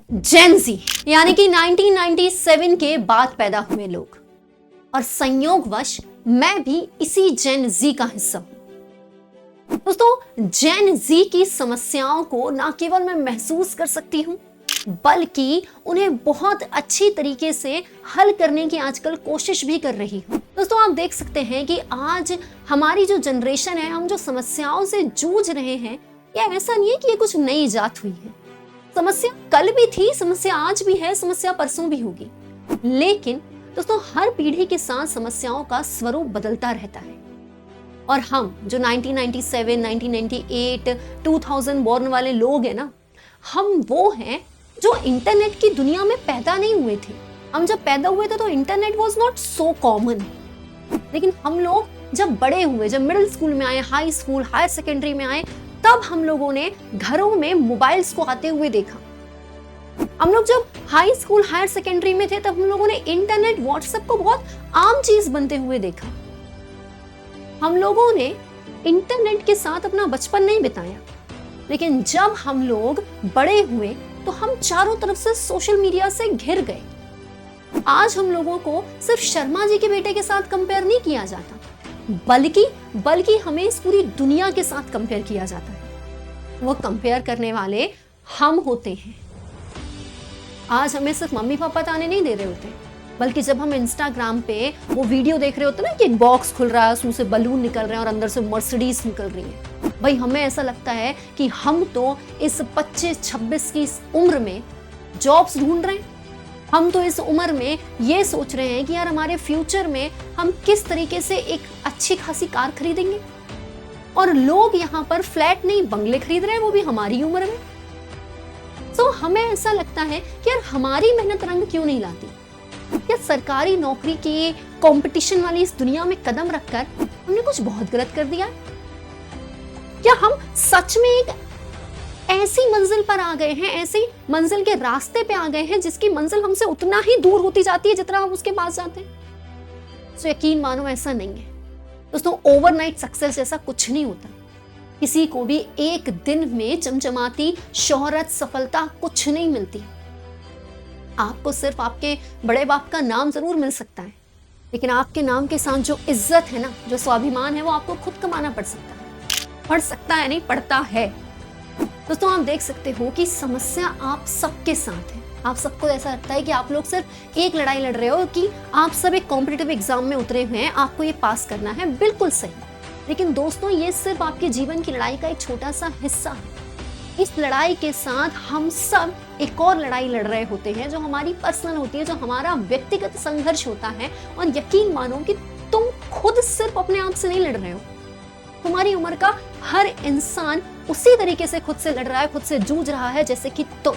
जेन जी यानी कि 1997 के बाद पैदा हुए लोग, और संयोगवश मैं भी इसी जेन जी का हिस्सा हूं। दोस्तों, जेन जी की समस्याओं को ना केवल मैं महसूस कर सकती हूं, बल्कि उन्हें बहुत अच्छी तरीके से हल करने की आजकल कोशिश भी कर रही हूं। दोस्तों, आप देख सकते हैं कि आज हमारी जो जनरेशन है, हम जो समस्याओं से जूझ रहे हैं, यह ऐसा नहीं है कि ये कुछ नई इजाद हुई है। समस्या कल भी थी, समस्या आज भी है, समस्या परसों भी होगी। लेकिन दोस्तों, हर पीढ़ी के साथ समस्याओं का स्वरूप बदलता रहता है। और हम जो 1997, 1998, 2000 बॉर्न वाले लोग हैं ना, हम वो हैं जो इंटरनेट की दुनिया में पैदा नहीं हुए थे। हम जब पैदा हुए थे तो internet was not so common. लेकिन हम लोग जब बड़े हुए, जब मिडिल स्कूल में आए, हाई स्कूल, हायर सेकेंडरी में आए, तब हम लोगों ने घरों में मोबाइल्स को आते हुए देखा। हम लोग जब हाई स्कूल, हायर सेकेंडरी में थे, तब हम लोगों ने इंटरनेट, व्हाट्सएप को बहुत आम चीज बनते हुए देखा। हम लोगों ने इंटरनेट के साथ अपना बचपन नहीं बिताया। लेकिन जब हम लोग बड़े हुए तो हम चारों तरफ से सोशल मीडिया से घिर गए। आज हम लोगों को सिर्फ शर्मा जी के बेटे के साथ कंपेयर नहीं किया जाता, बल्कि हमें इस पूरी दुनिया के साथ कंपेयर किया जाता है। वो कंपेयर करने वाले हम होते हैं। आज हमें सिर्फ मम्मी पापा ताने नहीं दे रहे होते, बल्कि जब हम इंस्टाग्राम पे वो वीडियो देख रहे होते ना कि एक बॉक्स खुल रहा है, उसमें से बलून निकल रहे हैं और अंदर से मर्सिडीज निकल रही है, भाई हमें ऐसा लगता है कि हम तो इस 25-26 की उम्र में जॉब्स ढूंढ रहे हैं। हम तो इस उम्र में ये सोच रहे हैं कि यार हमारे फ्यूचर में हम किस तरीके से एक अच्छी खासी कार खरीदेंगे। और लोग यहाँ पर फ्लैट नहीं, बंगले खरीद रहे हैं, वो भी हमारी उम्र में। तो हमें ऐसा लगता है कि यार हमारी मेहनत रंग क्यों नहीं लाती। क्या सरकारी नौकरी की कंपटीशन वाली इस दुनिया में कदम रखकर हमने कुछ बहुत गलत कर दिया? क्या हम सच में एक ऐसी मंजिल पर आ गए हैं, ऐसी मंजिल के रास्ते पे आ गए हैं जिसकी मंजिल हमसे उतना ही दूर होती जाती है जितना हम उसके पास जाते हैं? तो यकीन मानो, ऐसा नहीं है दोस्तों। ओवरनाइट सक्सेस जैसा कुछ नहीं होता। किसी को भी एक दिन में चमचमाती शोहरत, सफलता कुछ नहीं मिलती। आपको सिर्फ आपके बड़े बाप का नाम जरूर मिल सकता है, लेकिन आपके नाम के साथ जो इज्जत है ना, जो स्वाभिमान है, वो आपको खुद कमाना पड़ सकता है, नहीं पड़ता है। दोस्तों, आप देख सकते हो कि समस्या आप सबके साथ है। आप सबको ऐसा लगता है कि आप लोग सिर्फ एक लड़ाई लड़ रहे हो, कि आप सब एक कॉम्पिटिटिव एग्जाम में उतरे हुए हैं, आपको ये पास करना है। बिल्कुल सही। लेकिन दोस्तों, ये सिर्फ आपके जीवन की लड़ाई का एक छोटा सा हिस्सा है। इस लड़ाई के साथ हम सब एक और लड़ाई लड़ रहे होते हैं, जो हमारी पर्सनल होती है, जो हमारा व्यक्तिगत संघर्ष होता है। और यकीन मानो कि तुम खुद सिर्फ अपने आप से नहीं लड़ रहे हो। तुम्हारी उम्र का हर इंसान उसी तरीके से खुद से लड़ रहा है, खुद से जूझ रहा है जैसे कि तुम।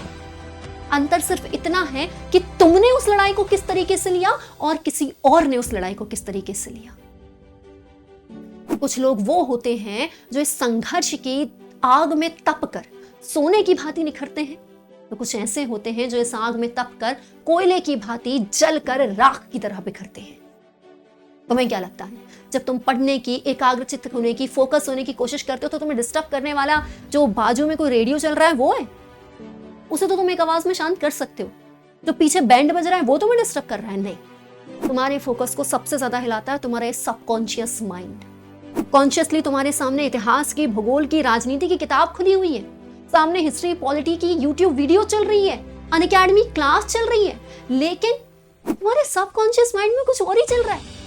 अंतर सिर्फ इतना है कि तुमने उस लड़ाई को किस तरीके से लिया और किसी और ने उस लड़ाई को किस तरीके से लिया। कुछ लोग वो होते हैं जो इस संघर्ष की आग में तपकर सोने की भांति निखरते हैं, तो कुछ ऐसे होते हैं जो इस आग में तपकर कोयले की भांति जलकर राख की तरह बिखरते हैं। तुम्हें क्या लगता है, जब तुम पढ़ने की, एकाग्रचित्त होने की, फोकस होने की कोशिश करते हो, तो तुम्हें डिस्टर्ब करने वाला जो बाजू में कोई रेडियो चल रहा है वो है? उसे तो तुम एक आवाज में शांत कर सकते हो। जो पीछे बैंड बज रहा है वो तुम्हें डिस्टर्ब कर रहा है? नहीं। तुम्हारे फोकस को सबसे ज्यादा हिलाता है तुम्हारा सबकॉन्शियस माइंड। कॉन्शियसली तुम्हारे सामने इतिहास की, भूगोल की, राजनीति की किताब खुली हुई है, सामने हिस्ट्री, पॉलिटी की यूट्यूब वीडियो चल रही है, अनअकैडमी क्लास चल रही है, लेकिन तुम्हारे सबकॉन्शियस माइंड में कुछ और ही चल रहा है।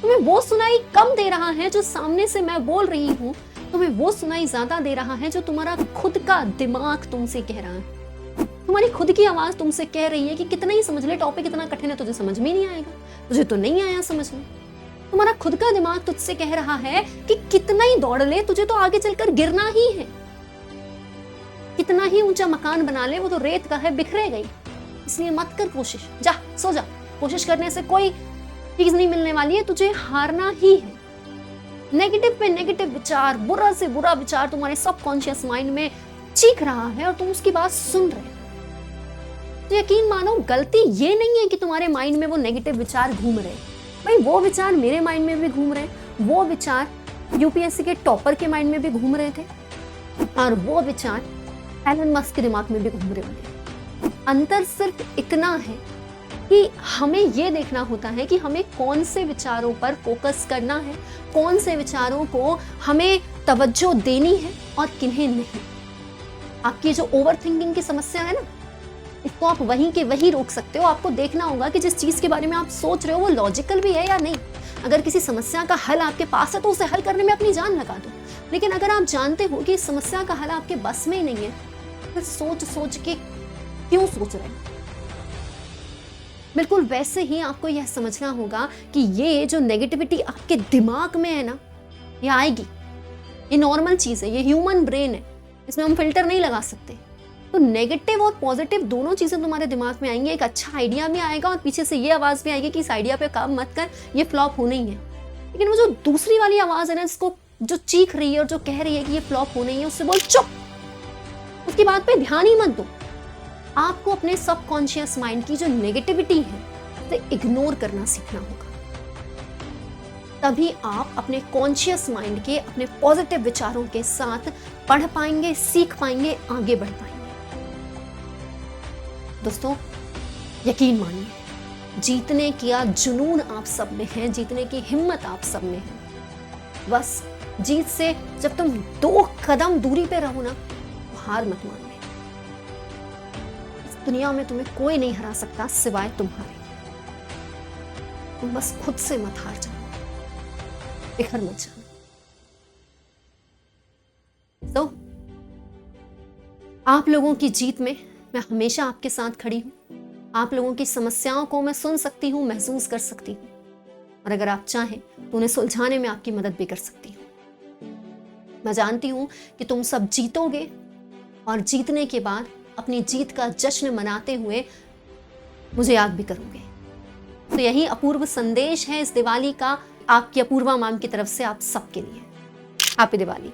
तुम्हें वो सुनाई कम दे रहा है जो सामने से मैं बोल रही हूँ, तुम्हें वो सुनाई ज्यादा दे रहा है जो तुम्हारा खुद का दिमाग तुमसे कह रहा है। तुम्हारी खुद की आवाज तुमसे कह रही है कि कितना ही समझ ले, टॉपिक इतना कठिन है, तुझे समझ में नहीं आएगा, तुझे तो नहीं आया समझ में। तुम्हारा खुद का दिमाग तुझसे कह रहा है कि कितना ही दौड़ ले, तुझे तो आगे चलकर गिरना ही है। कितना ही ऊंचा मकान बना ले, वो तो रेत का है, बिखरेगा ही। इसलिए मत कर कोशिश, जा सो जा। कोशिश करने से कोई चीज नहीं मिलने वाली है, तुझे हारना ही है। नेगेटिव पे नेगेटिव विचार, बुरा से बुरा विचार तुम्हारे सबकॉन्शियस माइंड में चीख रहा है और तुम उसकी बात सुन रहे हो। तो यकीन मानो, गलती ये नहीं है कि तुम्हारे माइंड में वो नेगेटिव विचार घूम रहे। भाई वो विचार मेरे माइंड में भी घूम रहे, वो विचार यूपीएससी के टॉपर के माइंड में भी घूम रहे थे, और वो विचार एलन मस्क के दिमाग में भी घूम रहे होंगे। अंतर सिर्फ इतना है कि हमें ये देखना होता है कि हमें कौन से विचारों पर फोकस करना है, कौन से विचारों को हमें तवज्जो देनी है और किन्हें नहीं। आपकी जो ओवर थिंकिंग की समस्या है ना, इसको आप वहीं के वहीं रोक सकते हो। आपको देखना होगा कि जिस चीज के बारे में आप सोच रहे हो वो लॉजिकल भी है या नहीं। अगर किसी समस्या का हल आपके पास है तो उसे हल करने में अपनी जान लगा दो, लेकिन अगर आप जानते हो कि इस समस्या का हल आपके बस में ही नहीं है, फिर सोच सोच के क्यों सोच रहे हो। बिल्कुल वैसे ही आपको यह समझना होगा कि ये जो नेगेटिविटी आपके दिमाग में है ना, ये आएगी, ये नॉर्मल चीज है, ये ह्यूमन ब्रेन है, इसमें हम फिल्टर नहीं लगा सकते। तो नेगेटिव और पॉजिटिव दोनों चीजें तुम्हारे दिमाग में आएंगी। एक अच्छा आइडिया भी आएगा और पीछे से ये आवाज भी आएगी कि इस आइडिया पे काम मत कर, ये फ्लॉप होना ही है। लेकिन वो जो दूसरी वाली आवाज है ना, जिसको जो चीख रही है और जो कह रही है कि ये फ्लॉप होना ही है, उससे बोल चुप, उसकी बात पे ध्यान ही मत दो। आपको अपने सबकॉन्शियस माइंड की जो नेगेटिविटी है उसे इग्नोर करना सीखना होगा। तभी आप अपने कॉन्शियस माइंड के, अपने पॉजिटिव विचारों के साथ पढ़ पाएंगे, सीख पाएंगे, आगे बढ़ पाएंगे। दोस्तों यकीन मानिए, जीतने का जुनून आप सब में है, जीतने की हिम्मत आप सब में है। बस जीत से जब तुम 2 कदम दूरी पे रहो ना, तो हार मत मानना। इस दुनिया में तुम्हें कोई नहीं हरा सकता सिवाय तुम्हारे। तुम बस खुद से मत हार जाओ, बिखर मत जाओ। तो आप लोगों की जीत में मैं हमेशा आपके साथ खड़ी हूं। आप लोगों की समस्याओं को मैं सुन सकती हूं, महसूस कर सकती हूं, और अगर आप चाहें तो उन्हें सुलझाने में आपकी मदद भी कर सकती हूं। मैं जानती हूं कि तुम सब जीतोगे और जीतने के बाद अपनी जीत का जश्न मनाते हुए मुझे याद भी करोगे। तो यही अपूर्व संदेश है इस दिवाली का आपकी अपूर्वा मैम की तरफ से आप सबके लिए। हैप्पी दिवाली।